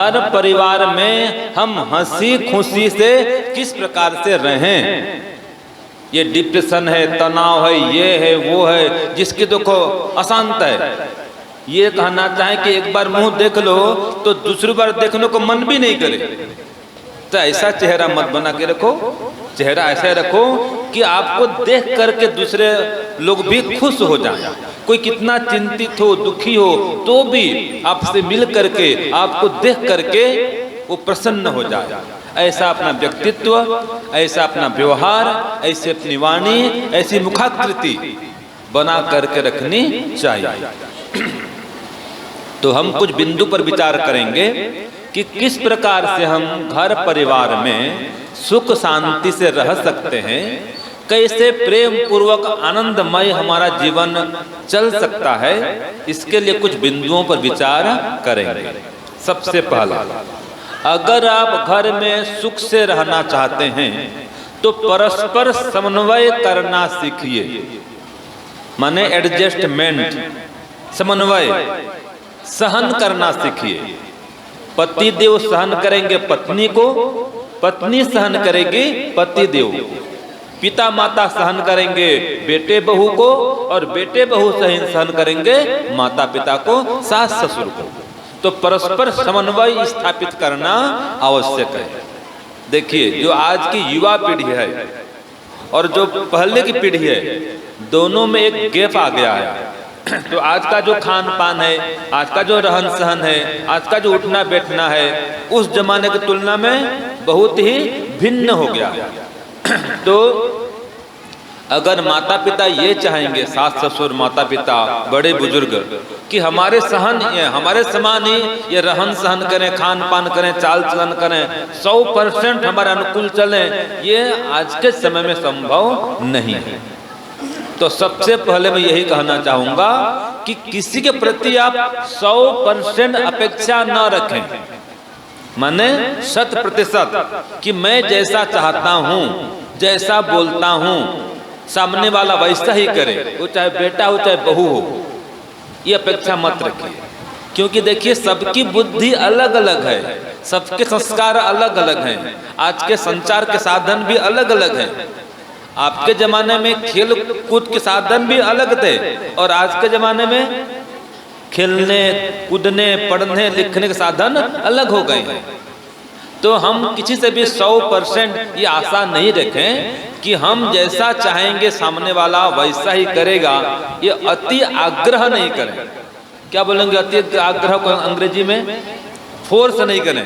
हर परिवार में हम हंसी खुशी से किस प्रकार से रहें। ये डिप्रेशन है, तनाव है, ये है, वो है, जिसकी देखो अशांत है, ये कहना चाहे कि एक बार मुंह देख लो तो दूसरी बार देखने को मन भी नहीं करे। तो ऐसा चेहरा मत बना के रखो, चेहरा ऐसा रखो कि आपको देख करके दूसरे लोग भी खुश हो जाए। कोई कितना चिंतित हो, दुखी हो, तो भी आपसे मिल करके, आपको देख करके वो प्रसन्न हो जाए। ऐसा अपना व्यक्तित्व, ऐसा अपना व्यवहार, ऐसी अपनी वाणी, ऐसी मुखाकृति बना करके रखनी चाहिए। तो हम कुछ बिंदु पर विचार करेंगे कि किस प्रकार से हम घर परिवार में सुख शांति से रह सकते हैं, कैसे प्रेम पूर्वक आनंदमय हमारा जीवन चल सकता है। इसके लिए कुछ बिंदुओं पर विचार करेंगे। सबसे पहला, अगर आप घर में सुख से रहना चाहते हैं तो परस्पर समन्वय करना सीखिए। माने एडजस्टमेंट, समन्वय, सहन करना सीखिए। पति देव सहन करेंगे पत्नी को, पत्नी सहन करेगी पति देव को। पिता माता सहन करेंगे बेटे बहू को, और बेटे बहू सहन करेंगे माता पिता को, सास ससुर को। तो परस्पर समन्वय स्थापित करना आवश्यक है। देखिए, जो आज की युवा पीढ़ी है और जो पहले की पीढ़ी है, दोनों में एक गैप आ गया है। तो आज का जो खान पान है, आज का जो रहन सहन है, आज का जो उठना बैठना है, उस जमाने की तुलना में बहुत ही भिन्न हो गया। तो अगर माता पिता ये चाहेंगे, सास ससुर, माता पिता, बड़े बुजुर्ग, कि हमारे समान ही ये रहन सहन करें, खान पान करें, चाल चलन करें, 100% हमारे अनुकूल चलें, ये आज के समय में संभव नहीं है। तो सबसे पहले मैं यही कहना चाहूंगा कि किसी के प्रति आप 100% अपेक्षा न रखें। माने 100% कि मैं जैसा चाहता हूं, जैसा बोलता हूं, सामने वाला वैसा ही करे, वो चाहे बेटा हो चाहे बहू हो। ये अपेक्षा मत रखिए, क्योंकि देखिए सबकी बुद्धि अलग अलग है, सबके संस्कार अलग अलग हैं, आज के संचार के साधन भी अलग अलग हैं। आपके जमाने में खेल कूद के साधन भी अलग थे, और आज के जमाने में खेलने कूदने पढ़ने लिखने के साधन अलग हो गए हैं। तो हम किसी से भी 100% ये आशा नहीं रखें कि हम जैसा चाहेंगे सामने वाला वैसा ही करेगा। ये अति आग्रह नहीं करें। क्या बोलेंगे अति आग्रह को अंग्रेजी में? फोर्स नहीं करें,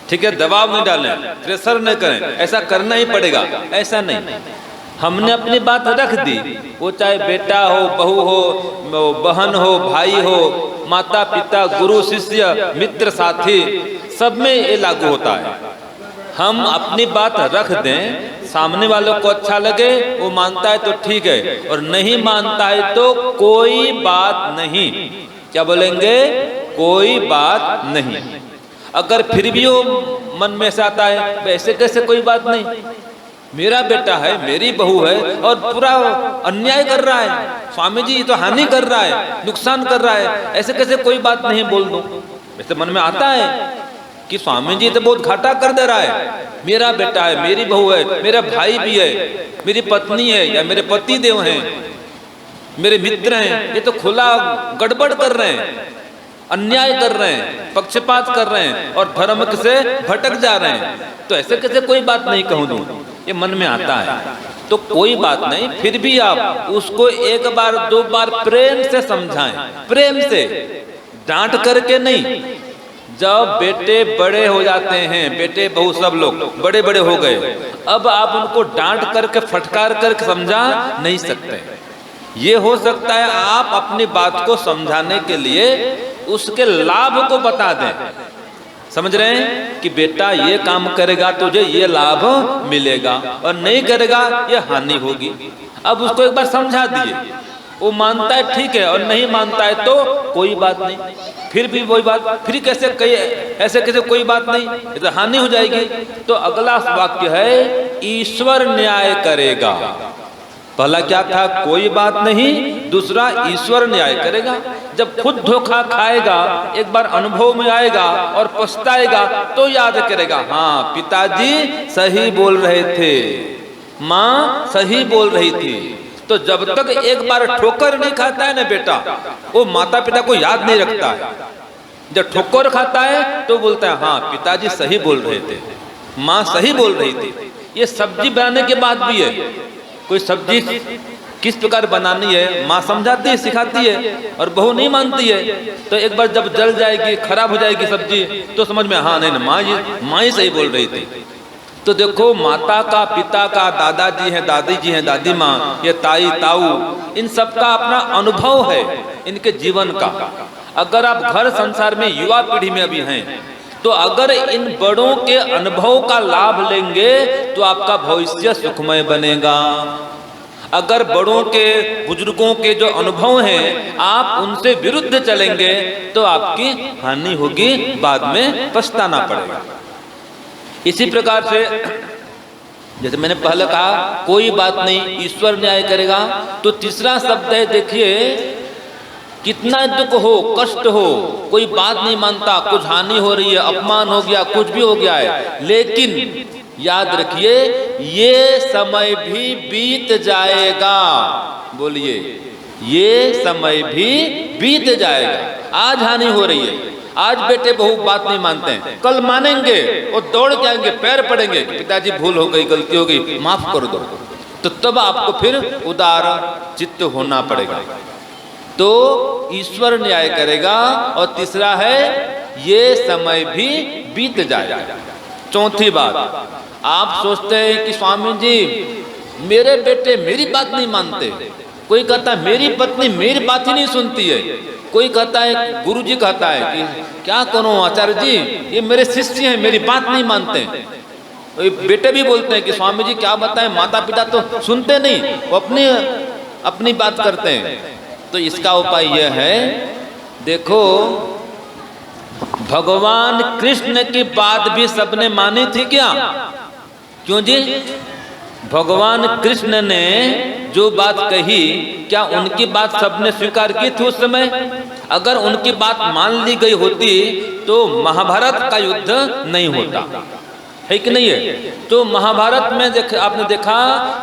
ठीक है, दबाव नहीं डालें, प्रेशर नहीं करें, ऐसा करना ही पड़ेगा, ऐसा नहीं। हमने अपनी बात रख दी, वो चाहे बेटा हो, बहू हो, बहन हो, भाई हो, माता पिता, गुरु शिष्य, मित्र साथी, सब में ये लागू होता है। हम अपनी बात रख दें, सामने वालों को अच्छा लगे, वो मानता है तो ठीक है, और नहीं मानता है तो कोई बात नहीं। क्या बोलेंगे? कोई बात नहीं। अगर फिर भी वो मन में से आता है, वैसे कैसे कोई बात नहीं, मेरा बेटा है, मेरी बहू है, और पूरा अन्याय कर रहा है, स्वामी जी तो हानि कर रहा है, नुकसान कर रहा है, ऐसे कैसे कोई बात नहीं बोल दूं। वैसे मन में आता है कि स्वामी जी तो बहुत घाटा कर दे रहा है, मेरा बेटा है, मेरी बहू है, मेरा भाई भी है, मेरी पत्नी है, या मेरे पति देव हैं, मेरे मित्र हैं, ये तो खुला गड़बड़ कर रहे हैं, अन्याय कर रहे हैं, पक्षपात कर रहे हैं, और धर्म से भटक जा रहे हैं। तो ऐसे कैसे कोई बात नहीं कहूं दूं, ये मन में आता है। तो कोई बात नहीं, फिर भी आप उसको एक बार दो बार प्रेम से समझाएं, प्रेम से, डांट करके नहीं। जब बेटे बड़े हो जाते हैं, बेटे बहू सब लोग बड़े बड़े हो गए, अब आप उनको डांट करके फटकार करके समझा नहीं सकते। ये हो सकता है आप अपनी बात को समझाने के लिए उसके लाभ को बता दें। समझ रहे हैं कि बेटा ये काम करेगा तुझे ये लाभ मिलेगा, और नहीं करेगा ये हानि होगी। अब उसको एक बार समझा दिए, वो मानता है ठीक है, और नहीं मानता है तो कोई बात नहीं। फिर भी वही बात, फिर कैसे कही, ऐसे कैसे कोई बात नहीं, ये तो हानि हो जाएगी। तो अगला वाक्य है, ईश्वर न्याय करेगा। पहला क्या था, कोई बात नहीं, दूसरा ईश्वर न्याय करेगा। जब खुद धोखा खाएगा, एक बार अनुभव में आएगा और पछताएगा तो याद करेगा, हाँ पिताजी सही बोल रहे थे, माँ सही बोल रही थी। तो जब तक एक बार ठोकर नहीं खाता है ना बेटा, वो माता पिता को याद नहीं रखता है। जब ठोकर खाता है तो बोलता है, हाँ पिताजी सही बोल रहे थे, माँ सही बोल रही थी। ये सब्जी बनाने के बाद भी है, कोई सब्जी किस प्रकार बनानी है माँ समझाती है, सिखाती है, और बहू नहीं मानती है। तो एक बार जब जल जाएगी, खराब हो जाएगी सब्जी, तो समझ में, हाँ नहीं माँ ही सही बोल रही थी। तो देखो, माता का, पिता का, दादाजी हैं, दादी जी हैं, दादी माँ, ये ताई ताऊ, इन सब का अपना अनुभव है इनके जीवन का। अगर आप घर संसार में युवा पीढ़ी में अभी हैं, तो अगर इन बड़ों के अनुभव का लाभ लेंगे तो आपका भविष्य सुखमय बनेगा। अगर बड़ों के, बुजुर्गों के जो अनुभव हैं, आप उनसे विरुद्ध चलेंगे तो आपकी हानि होगी, बाद में पछताना पड़ेगा। इसी प्रकार से जैसे मैंने पहले कहा, कोई बात नहीं, ईश्वर न्याय करेगा। तो तीसरा शब्द है, देखिए कितना दुख हो, कष्ट हो, कोई बात नहीं मानता, कुछ हानि हो रही है, अपमान हो गया, कुछ भी हो गया है, लेकिन याद रखिए ये समय भी बीत जाएगा। बोलिए, ये समय भी बीत जाएगा। आज हानि हो रही है, आज बेटे बहू बात नहीं मानते हैं, कल मानेंगे और दौड़ के आएंगे, पैर पड़ेंगे, पिताजी भूल हो गई, गलती हो गई, माफ कर दो। तो तब आपको फिर उदार चित्त होना पड़ेगा। तो ईश्वर न्याय करेगा। और तीसरा है, ये समय भी बीत जाएगा। चौथी बात, आप सोचते हैं कि स्वामी जी मेरे बेटे मेरी बात नहीं मानते, कोई कहता है मेरी पत्नी मेरी बात ही नहीं सुनती है, कोई कहता है, गुरु जी कहता है कि क्या करूं आचार्य जी, ये मेरे शिष्य हैं, मेरी बात नहीं मानते। बेटे भी बोलते हैं कि स्वामी जी क्या बताएं, माता पिता तो सुनते नहीं, वो अपनी बात करते हैं। तो इसका उपाय यह है, देखो भगवान कृष्ण की बात भी सबने मानी थी क्या? क्यों जी? भगवान कृष्ण ने जो बात कही, क्या उनकी बात सबने स्वीकार की थी उस समय? अगर उनकी बात मान ली गई होती तो महाभारत का युद्ध नहीं होता, है कि नहीं है? तो महाभारत में आपने देखा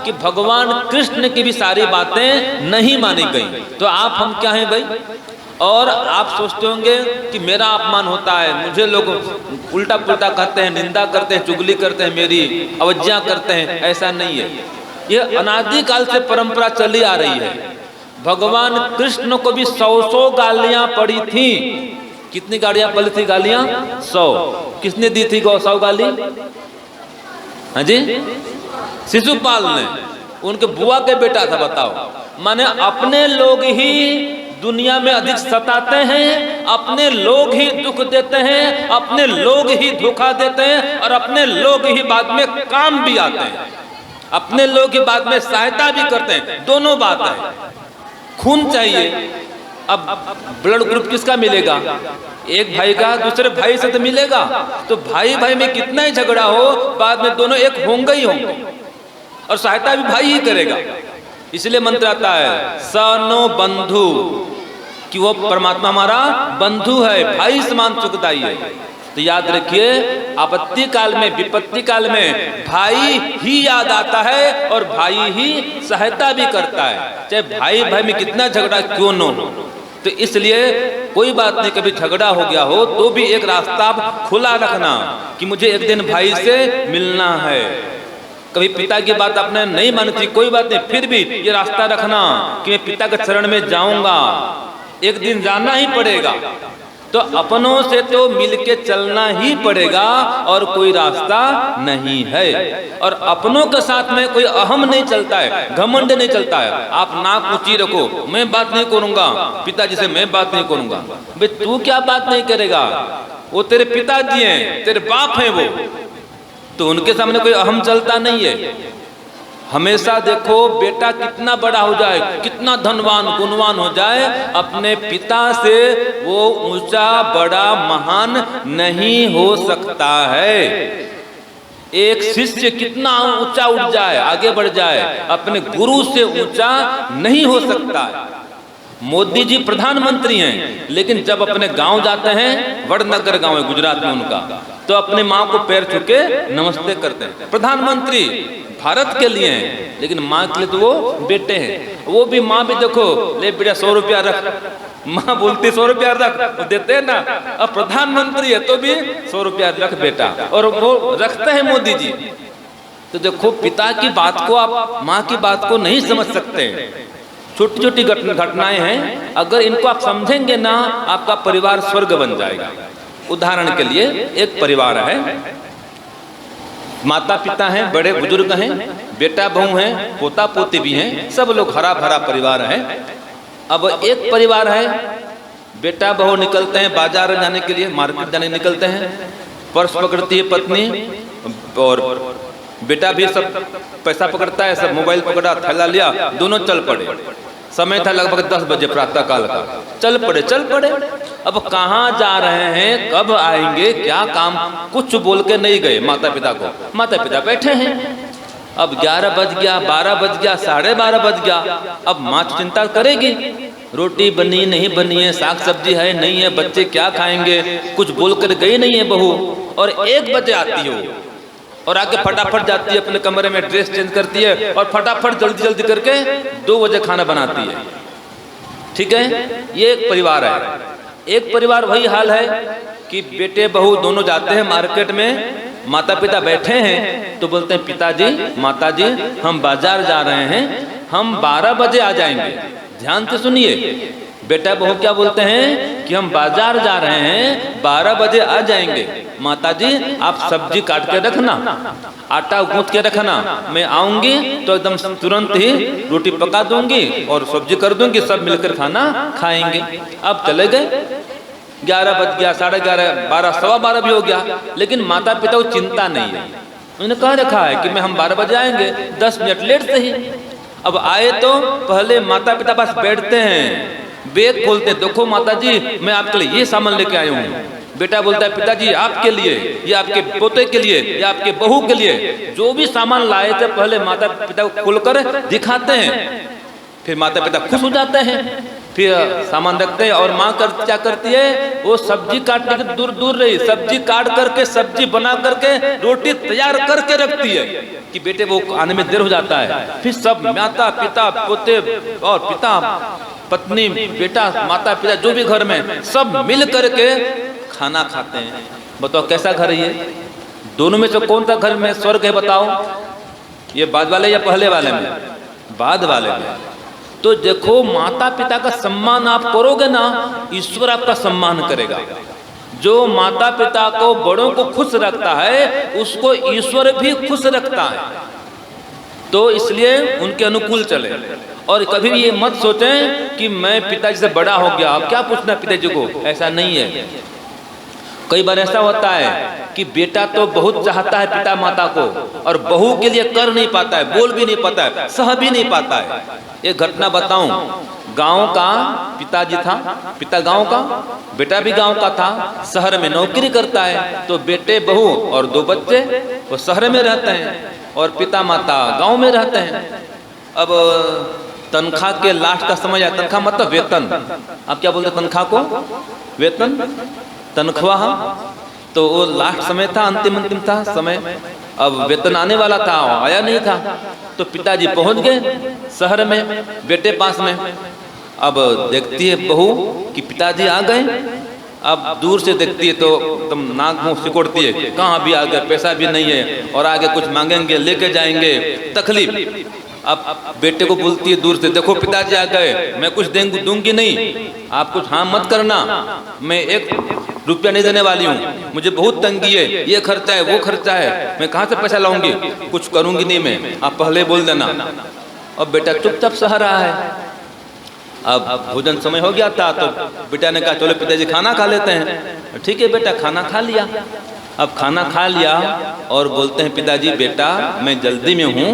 कि भगवान कृष्ण की भी सारी बातें नहीं मानी गई। तो आप हम क्या हैं भाई? और आप सोचते होंगे कि मेरा अपमान होता है, मुझे लोग उल्टा पुल्टा कहते हैं, निंदा करते हैं, चुगली करते हैं, मेरी अवज्ञा करते हैं। ऐसा नहीं है, यह अनादिकाल से परंपरा चली आ रही है। भगवान कृष्ण को भी 100 गालियां पड़ी थी। कितनी गालियां पड़ी थी? गालियां 100। किसने दी थी 100 गाली? हाँ जी, शिशुपाल ने। उनके बुआ के बेटा था, बताओ। माने अपने लोग ही दुनिया में अधिक सताते हैं, अपने लोग ही दुख देते हैं, अपने लोग ही धोखा देते हैं, और अपने लोग ही बाद में काम भी आते हैं, अपने लोग ही बाद में सहायता भी करते हैं। दोनों बात है। खून चाहिए, अब ब्लड ग्रुप किसका मिलेगा? एक भाई का दूसरे भाई से तो मिलेगा। तो भाई भाई में कितना ही झगड़ा हो, बाद में दोनों एक होंगे ही होंगे, और सहायता भी भाई ही करेगा। इसलिए मंत्र आता है सनो बंधु, कि वो परमात्मा हमारा बंधु है, भाई समान सुखदाई है। तो याद रखिए, आपत्ति काल में, विपत्ति काल में भाई ही याद आता है और भाई ही सहायता भी करता है, चाहे भाई भाई में कितना झगड़ा क्यों न हो। तो इसलिए कोई बात नहीं, कभी झगड़ा हो गया हो तो भी एक रास्ता आप खुला रखना कि मुझे एक दिन भाई से मिलना है। कभी पिता की बात आपने नहीं मानी थी, कोई बात नहीं, फिर भी ये रास्ता रखना कि मैं पिता के चरण में जाऊंगा, एक दिन जाना ही पड़ेगा। तो अपनों से तो मिलके चलना ही पड़ेगा और कोई रास्ता नहीं है। और अपनों के साथ में कोई अहम नहीं चलता है, घमंड नहीं चलता है। आप नाक ऊंची रखो, मैं बात नहीं करूंगा, पिताजी से मैं बात नहीं करूंगा। भाई तू क्या बात नहीं करेगा? वो तेरे पिताजी हैं, तेरे बाप हैं वो, तो उनके सामने कोई अहम चलता नहीं है। हमेशा देखो, बेटा कितना बड़ा हो जाए, कितना धनवान गुणवान हो जाए, अपने पिता से वो ऊंचा बड़ा महान नहीं हो सकता है। एक शिष्य कितना ऊंचा उठ जाए, आगे बढ़ जाए, अपने गुरु से ऊंचा नहीं हो सकता है। मोदी जी प्रधानमंत्री हैं, लेकिन जब अपने गांव जाते हैं, वडनगर गांव है गुजरात में उनका, तो अपनी माँ को पैर छूके नमस्ते करते हैं। प्रधानमंत्री भारत के लिए हैं, लेकिन माँ के लिए तो वो बेटे हैं। वो भी माँ भी देखो, ले बेटा 100 रुपया रख, माँ बोलती 100 रुपया रख, देते हैं ना। अब प्रधानमंत्री है तो भी 100 रुपया रख बेटा, और वो रखते हैं मोदी जी। तो देखो, पिता की बात को आप माँ की बात को नहीं समझ सकते। छोटी छोटी घटनाएं हैं, अगर इनको आप समझेंगे ना, आपका परिवार स्वर्ग बन जाएगा। उदाहरण के लिए, एक परिवार है, माता पिता हैं, बड़े बुजुर्ग हैं, बेटा बहू हैं, पोता पोती भी हैं, सब लोग हरा भरा परिवार है। अब एक परिवार है, बेटा बहू निकलते हैं बाजार जाने के लिए, मार्केट जाने निकलते हैं, पर्स पकड़ती है पत्नी, और बेटा भी सब पैसा पकड़ता है, सब मोबाइल पकड़ा, थैला लिया, दोनों चल पड़े। समय था लगभग 10 बजे प्रातः काल का, चल पड़े। अब कहाँ जा रहे हैं, कब आएंगे, क्या काम, कुछ बोल के नहीं गए माता पिता को। माता पिता बैठे हैं, अब 11 बज गया, 12 बज गया, 12:30 बज गया। अब माँ चिंता करेगी, रोटी बनी नहीं बनी है, साग सब्जी है नहीं है, बच्चे क्या खाएंगे, कुछ बोल कर गई नहीं है बहू। और 1 बजे आती हो, और आके फटाफट जाती है अपने कमरे में, ड्रेस चेंज करती है, और फटाफट जल्दी जल्दी करके 2 बजे खाना बनाती है। ठीक है, ये एक परिवार है। एक परिवार वही हाल है कि बेटे बहू दोनों जाते हैं मार्केट में, माता पिता बैठे हैं, तो बोलते हैं पिताजी माताजी हम बाजार जा रहे हैं, हम 12 बजे आ जाएंगे। ध्यान से सुनिए, बेटा बहू क्या बोलते हैं कि हम बाजार जा रहे हैं, 12 बजे आ जाएंगे। माताजी आप सब्जी काट के रखना, आटा गूंथ के रखना, मैं आऊंगी तो एकदम तुरंत ही रोटी पका दूंगी और सब्जी कर दूंगी, सब मिलकर खाना खाएंगे। अब चले गए, 11 बज गया, 11:30, 12, 12:15 भी हो गया, लेकिन माता पिता को चिंता नहीं है। उन्होंने कह रखा है कि मैं हम 12 बजे आएंगे, 10 मिनट लेट से ही। अब आए तो पहले माता पिता पास बैठते हैं, बैग खोलते हैं, देखो माताजी मैं आपके लिए ये सामान लेके आया हूँ। बेटा बोलता है पिताजी आपके लिए, ये आपके पोते के लिए, ये आपके बहू के लिए, जो भी सामान लाए थे पहले माता पिता को खोलकर दिखाते हैं। फिर माता पिता खुश हो जाते हैं, फिर सामान रखते हैं, और माँ क्या करती है, वो सब्जी काटने के दूर रही, सब्जी काट करके, सब्जी बना करके, रोटी तैयार करके रखती है कि बेटे वो आने में देर हो जाता है। फिर सब माता पिता पोते और पिता पत्नी बेटा माता पिता जो भी घर में सब मिल करके खाना खाते हैं। बताओ कैसा घर है ये? दोनों में से कौन सा घर में स्वर्ग है बताओ? ये बाद वाले या पहले वाले में? बाद वाले में। तो देखो माता पिता का सम्मान आप करोगे ना, ईश्वर आपका सम्मान करेगा। जो माता पिता को बड़ों को खुश रखता है उसको ईश्वर भी खुश रखता है। तो इसलिए उनके अनुकूल चले, और कभी भी ये मत सोचें कि मैं पिताजी से बड़ा हो गया अब क्या पूछना पिताजी को, ऐसा नहीं है। कई बार ऐसा होता है कि बेटा तो बहुत चाहता है पिता माता को, और बहू के लिए कर नहीं पाता है, बोल भी नहीं पाता है, सह भी नहीं पाता है। एक घटना बताऊं, गांव का पिताजी था, पिता गांव का, बेटा भी गांव का था, शहर में नौकरी करता है। तो बेटे बहू और 2 बच्चे वो शहर में रहते हैं और पिता माता गांव में रहते हैं। अब तनख्वाह के लास्ट का समय है, तनख्वाह मतलब वेतन, आप क्या बोलते तनख्वाह को? वेतन, तनख्वाह। तो वो लास्ट समय था, अंतिम था समय, अब वेतन आने वाला था, आया नहीं था। तो पिताजी पहुंच गए शहर में बेटे पास में। अब देखती है बहू कि पिताजी आ गए। अब दूर से देखती है तो एकदम नाक मुंह सिकोड़ती है, कहाँ भी आ गए, पैसा भी नहीं है, और आगे कुछ मांगेंगे लेके जाएंगे, तकलीफ। अब बेटे को बोलती है दूर से, देखो पिताजी आ गए, मैं कुछ दूंगी नहीं, आप कुछ हाँ मत करना, मैं 1 रुपया नहीं देने वाली हूँ, मुझे बहुत तंगी है, ये खर्चा है वो खर्चा है, मैं कहाँ से पैसा लाऊंगी, कुछ करूंगी नहीं मैं, आप पहले बोल देना। अब बेटा चुपचाप सह रहा है। अब भोजन समय हो गया था तो बेटा ने कहा चलो पिताजी खाना खा लेते हैं। ठीक है बेटा, खाना खा लिया। अब खाना खा लिया और बोलते हैं पिताजी बेटा मैं जल्दी में हूँ,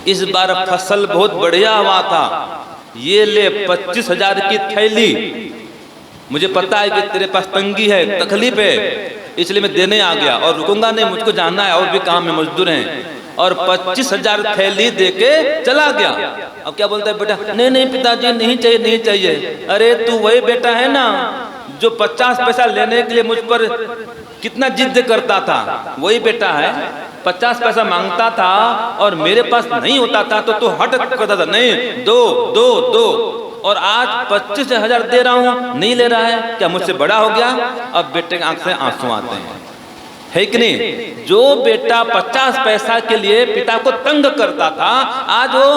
इस बार फसल बहुत बढ़िया हुआ था, ये ले 25,000 की थैली। मुझे पता है कि तेरे पास तंगी है, तकलीफ है, इसलिए मैं देने आ गया और रुकूंगा नहीं, मुझको जानना है और भी काम में मजदूर हैं। और 25,000 थैली देके चला गया। अब क्या बोलता है बेटा, नहीं नहीं पिताजी नहीं चाहिए नहीं चाहिए। अरे तू वही बेटा है ना जो 50 पैसा लेने के लिए मुझ पर कितना जिद करता था, वही बेटा है। 50 पैसा मांगता था और मेरे पास नहीं होता था तो तू हट करता था, नहीं दो दो दो, और आज 25,000 दे रहा हूं, नहीं ले रहा है, क्या मुझसे बड़ा हो गया? अब बेटे की आंख से आंसू आते हैं, है कि नहीं? जो बेटा 50 पैसा के लिए पिता को तंग करता था, आज वो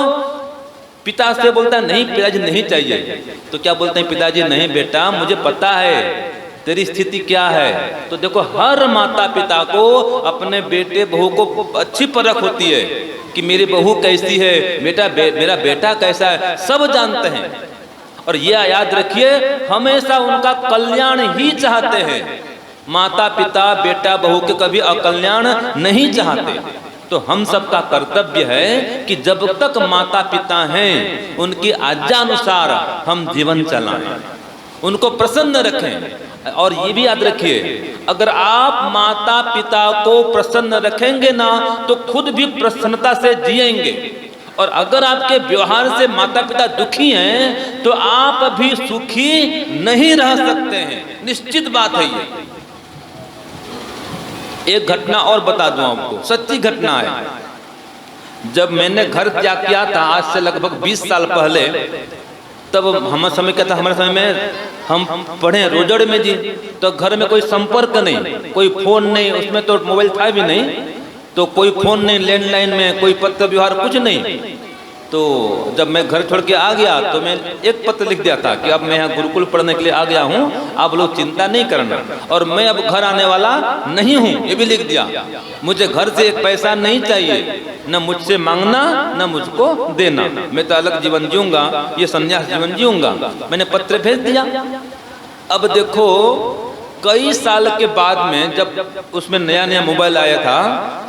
पिता से बोलता है नहीं पिताजी नहीं चाहिए। तो क्या बोलते हैं पिताजी, नहीं बेटा मुझे पता है तेरी स्थिति क्या है। तो देखो हर माता पिता को अपने बेटे बहू को अच्छी परख होती है कि मेरी बहू कैसी है, मेरा बेटा कैसा है, सब जानते हैं। और यह याद रखिए, हमेशा उनका कल्याण ही चाहते हैं। माता पिता बेटा बहू के कभी अकल्याण नहीं चाहते। तो हम सबका कर्तव्य है कि जब तक माता पिता हैं उनकी आज्ञा अनुसार हम जीवन चलाएं, उनको प्रसन्न रखें। और ये भी याद रखिए, अगर आप माता पिता को प्रसन्न रखेंगे ना तो खुद भी प्रसन्नता से जिएंगे। और अगर आपके व्यवहार से माता पिता दुखी हैं तो आप भी सुखी नहीं रह सकते हैं, निश्चित बात है ये। एक घटना और बता दूं आपको, सच्ची घटना है। जब मैंने घर त्याग किया था आज से लगभग 20 साल पहले, तब हमारे समय क्या था, हमारे समय में हम पढ़े रोजड़ में जी, तो घर में कोई संपर्क नहीं, कोई फोन नहीं, उसमें तो मोबाइल था भी नहीं, तो कोई फोन नहीं, लैंडलाइन में कोई पत्र व्यवहार कुछ नहीं। तो जब मैं घर छोड़ के आ गया तो मैं एक पत्र लिख दिया था कि अब मैं यहाँ गुरुकुल पढ़ने के लिए आ गया हूँ, आप लोग चिंता नहीं करना, और मैं अब घर आने वाला नहीं हूँ, ये भी लिख दिया। मुझे घर से एक पैसा नहीं चाहिए, न मुझसे मांगना न मुझको देना, मैं तो अलग जीवन जीऊंगा, ये संन्यास जीवन जीऊंगा। मैंने पत्र भेज दिया। अब देखो कई साल के बाद में, जब उसमें नया नया मोबाइल आया था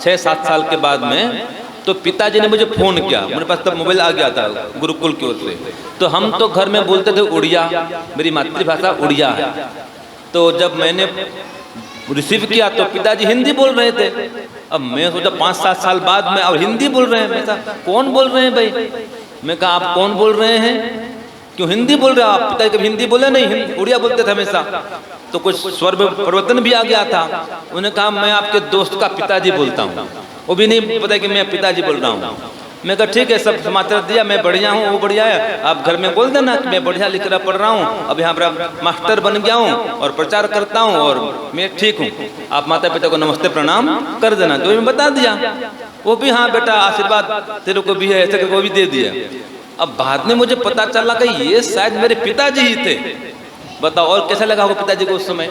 6-7 साल के बाद में, तो पिताजी ने मुझे फोन किया, मेरे पास तब मोबाइल आ गया था गुरुकुल की ओर से। तो हम तो घर में बोलते थे उड़िया, मेरी मातृभाषा उड़िया है। तो जब मैंने रिसीव किया तो पिताजी हिंदी बोल रहे थे। अब मैं सोचा 5-7 साल बाद में अब हिंदी बोल रहे हैं, मैं कहा कौन बोल रहे हैं भाई? मैं कहा आप कौन बोल रहे हैं, क्यों हिंदी बोल रहे हो आप? पिताजी कभी हिंदी बोले नहीं, उड़िया बोलते थे हमेशा। तो कुछ स्वर में परिवर्तन भी आ गया था। उन्होंने कहा मैं आपके दोस्त का पिताजी बोलता हूँ, वो भी नहीं पता कि मैं पिताजी बोल रहा हूँ। मैं कहा ठीक है, सब समाचार दिया, मैं बढ़िया हूँ, वो बढ़िया है, आप घर में बोल देना कि मैं बढ़िया लिख रहा पढ़ रहा हूँ, अब यहाँ पर मास्टर बन गया हूँ और प्रचार करता हूँ और मैं ठीक हूँ, आप माता पिता को नमस्ते प्रणाम कर देना। तो मैं बता दिया, वो भी हाँ बेटा आशीर्वाद तेरे को भी है, ऐसे को भी दे दिया। अब बाद में मुझे पता चला कि ये शायद मेरे पिताजी ही थे। बताओ और कैसा लगा होगा पिताजी को उस समय।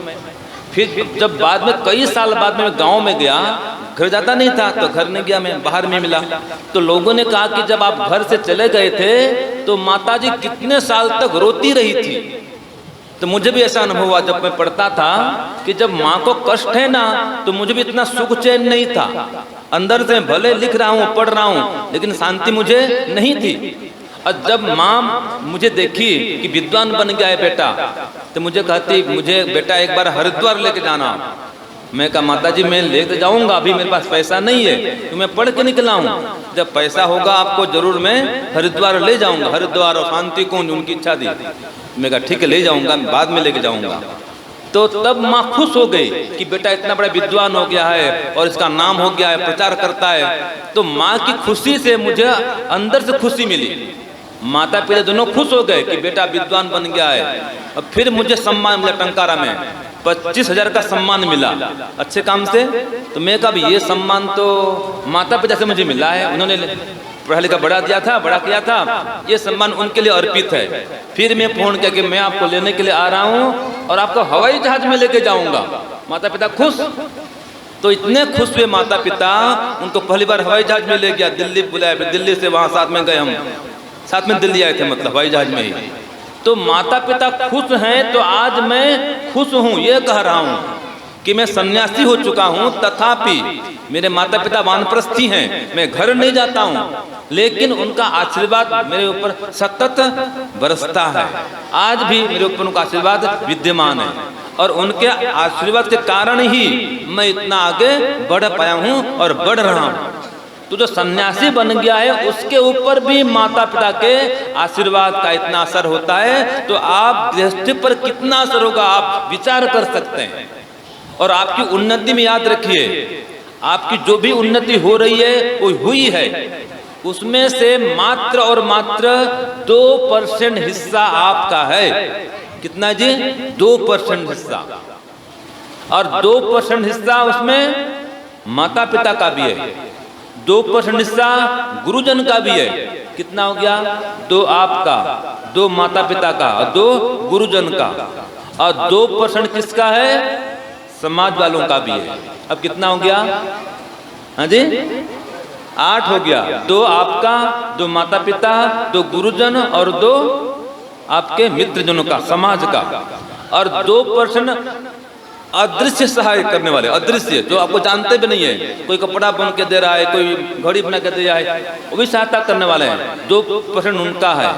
फिर जब बाद में कई साल बाद में मैं गाँव में गया, घर जाता नहीं था तो घर नहीं गया, मैं बाहर में मिला, तो लोगों ने कहा कि जब आप घर से चले गए थे तो माताजी कितने साल तक रोती रही थी। तो मुझे भी ऐसा अनुभव हुआ जब मैं पढ़ता था कि जब माँ को कष्ट है ना तो मुझे भी इतना सुख चैन नहीं था। अंदर से भले लिख रहा हूँ पढ़ रहा हूँ लेकिन शांति मुझे नहीं थी। और जब माँ मुझे देखी कि विद्वान बन गया है बेटा, तो मुझे कहती मुझे बेटा एक बार हरिद्वार लेके जाना। मैं कहा माताजी मैं लेके जाऊंगा, अभी मेरे पास पैसा नहीं है, तो मैं पढ़ के निकला हूँ, जब पैसा होगा आपको जरूर मैं हरिद्वार ले जाऊंगा। हरिद्वार और शांति कुंज उनकी इच्छा थी। मैं कहा ठीक है ले जाऊंगा, बाद में लेके जाऊंगा। तो तब माँ खुश हो गई कि बेटा इतना बड़ा विद्वान हो गया है और इसका नाम हो गया है, प्रचार करता है। तो माँ की खुशी से मुझे अंदर से खुशी मिली, माता पिता दोनों खुश हो गए कि बेटा विद्वान बन गया है। अब फिर मुझे सम्मान मिला, टंकारा में 25,000 का सम्मान मिला अच्छे काम से। तो मैं कहा ये सम्मान तो माता पिता से मुझे मिला है, उन्होंने पढ़ा लिखा बड़ा दिया था, बड़ा किया था, ये सम्मान उनके लिए अर्पित है। फिर मैं फोन किया कि मैं आपको लेने के लिए आ रहा हूँ और आपको हवाई जहाज में लेके जाऊंगा। माता पिता खुश, तो इतने खुश हुए माता पिता, उनको पहली बार हवाई जहाज में ले गया, दिल्ली बुलाया, फिर दिल्ली से वहाँ साथ में गए, हम साथ में दिल्ली आए थे, मतलब हवाई जहाज में ही। तो माता पिता खुश हैं तो आज मैं खुश हूँ ये कह रहा हूँ। कि मैं सन्यासी हो चुका हूं, तथापि मेरे माता पिता वानप्रस्थी हैं, मैं घर नहीं जाता हूं, लेकिन उनका आशीर्वाद मेरे ऊपर सतत बरसता है। आज भी मेरे ऊपर उनका आशीर्वाद विद्यमान है और उनके आशीर्वाद के कारण ही मैं इतना आगे बढ़ पाया हूं और बढ़ रहा हूं। तो जो सन्यासी बन गया है उसके ऊपर भी माता पिता के आशीर्वाद का इतना असर होता है, तो आप गृहस्थी पर कितना असर होगा आप विचार कर सकते हैं। और आपकी उन्नति में याद रखिए, आपकी जो भी उन्नति हो रही है वो हुई है, उसमें से मात्र और मात्र 2% हिस्सा आपका है। कितना जी? 2% हिस्सा। और 2% हिस्सा उसमें माता पिता का भी है, 2% हिस्सा गुरुजन का भी है। कितना हो गया? 2 आपका, 2 माता पिता का और 2 गुरुजन का, और 2% किसका है? समाज वालों का भी है। अब कितना हो गया? हाँ जी, 8 हो गया। 2 आपका, 2 माता पिता, 2 गुरुजन और 2 आपके मित्रजनों का, समाज का, और 2% अदृश्य सहाय करने वाले, अदृश्य जो आपको जानते भी नहीं है, कोई कपड़ा बन के दे रहा है, कोई घड़ी बना के दे रहा है, वो भी सहायता करने वाले हैं, 2% उनका है।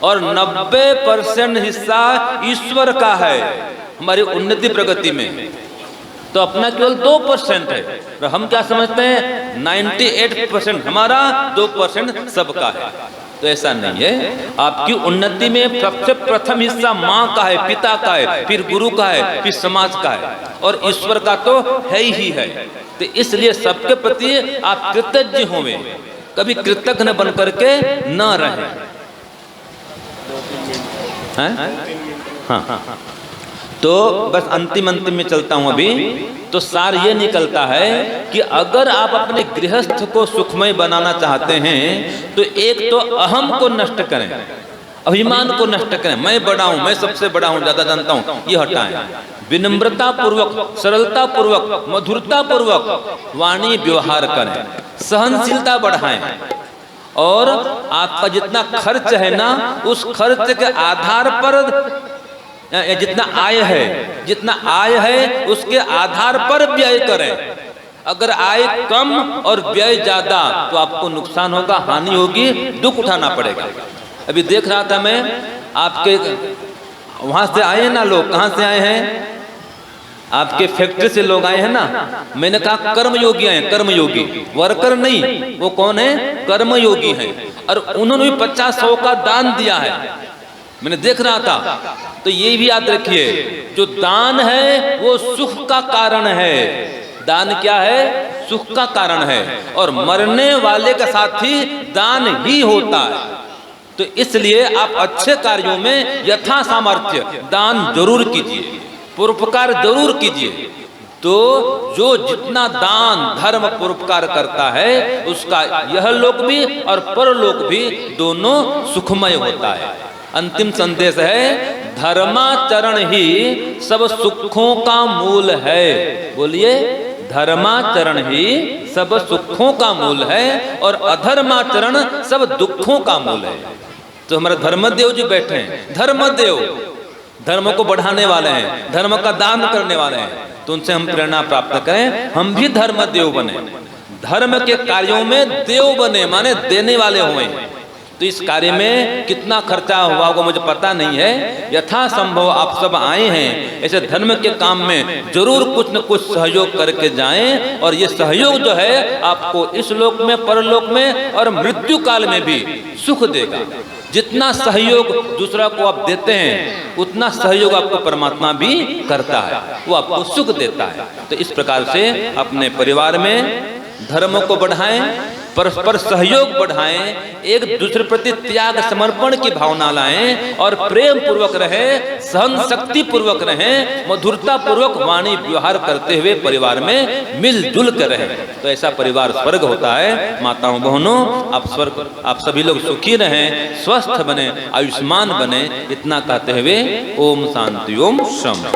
और 90% हिस्सा ईश्वर का है हमारी उन्नति प्रगति में। तो अपना केवल 2% है, और हम क्या समझते हैं 98% हमारा, 2% सबका है। तो ऐसा नहीं है। आपकी उन्नति में सबसे प्रथम हिस्सा माँ का है, पिता का है, फिर गुरु का है, फिर समाज का है, और ईश्वर का तो है ही है। तो इसलिए सबके प्रति आप कृतज्ञ होवे, कभी कृतज्ञ बन करके न रहे। हाँ, तो बस अंतिम में चलता हूं अभी। तो सार ये निकलता है कि अगर आप अपने गृहस्थ को सुखमय बनाना चाहते हैं तो एक तो अहम को नष्ट करें, अभिमान को नष्ट करें, मैं बड़ा हूं, मैं सबसे बड़ा हूं, ज्यादा जानता हूं, ये हटाएं। विनम्रता पूर्वक, सरलता पूर्वक, मधुरता पूर्वक वाणी व्यवहार करें, सहनशीलता बढ़ाएं, और आपका जितना खर्च है ना, उस खर्च के आधार पर जितना आय है उसके आधार पर व्यय करें। अगर आय कम और व्यय ज्यादा तो आपको नुकसान होगा, हानि होगी, दुख उठाना पड़ेगा। अभी देख रहा था मैं, आपके वहां से आए हैं ना लोग, कहां से आए हैं? आपके फैक्ट्री से लोग आए हैं ना। मैंने कहा कर्मयोगी हैं, कर्मयोगी, वर्कर नहीं। वो कौन है? कर्मयोगी हैं। और उन्होंने भी 50-100 का दान दिया है, मैंने देख रहा था। तो ये भी याद रखिए, जो दान है वो सुख का कारण है। दान क्या है? सुख का कारण है, और मरने वाले का साथी दान ही होता है। तो इसलिए आप अच्छे कार्यों में यथा सामर्थ्य दान जरूर कीजिए, परोपकार जरूर कीजिए। तो जो जितना दान धर्म परोपकार करता है उसका यह लोक भी और परलोक भी दोनों सुखमय होता है। अंतिम संदेश है, धर्माचरण ही सब सुखों का मूल है। बोलिए, धर्माचरण ही सब सुखों का मूल है और अधर्माचरण सब दुखों का मूल है। तो हमारे धर्मदेव जी बैठे हैं, धर्मदेव धर्म को बढ़ाने वाले हैं, धर्म का दान करने वाले हैं। तो उनसे हम प्रेरणा प्राप्त करें, हम भी धर्मदेव बने, धर्म के कार्यों में देव बने, माने देने वाले हुए। तो इस कार्य में कितना खर्चा हुआ होगा मुझे पता नहीं है। यथा संभव आप सब आए हैं, ऐसे धर्म के काम में जरूर कुछ न कुछ सहयोग करके जाएं, और ये सहयोग जो है आपको इस लोक में, परलोक में और मृत्यु काल में भी सुख देगा। जितना सहयोग दूसरा को आप देते हैं उतना सहयोग आपको परमात्मा भी करता है, वो आपको सुख देता है। तो इस प्रकार से अपने परिवार में धर्म को बढ़ाएं, परस्पर सहयोग बढ़ाएं, एक दूसरे प्रति त्याग समर्पण की भावना लाएं, और प्रेम पूर्वक रहें, सहन शक्ति पूर्वक रहें, मधुरता पूर्वक वाणी व्यवहार करते हुए परिवार में मिलजुल कर रहें। तो ऐसा परिवार स्वर्ग होता है। माताओं बहनों, आप सभी लोग सुखी रहें, स्वस्थ बने, आयुष्मान बने, इतना कहते हुए ओम शांति, ओम शम।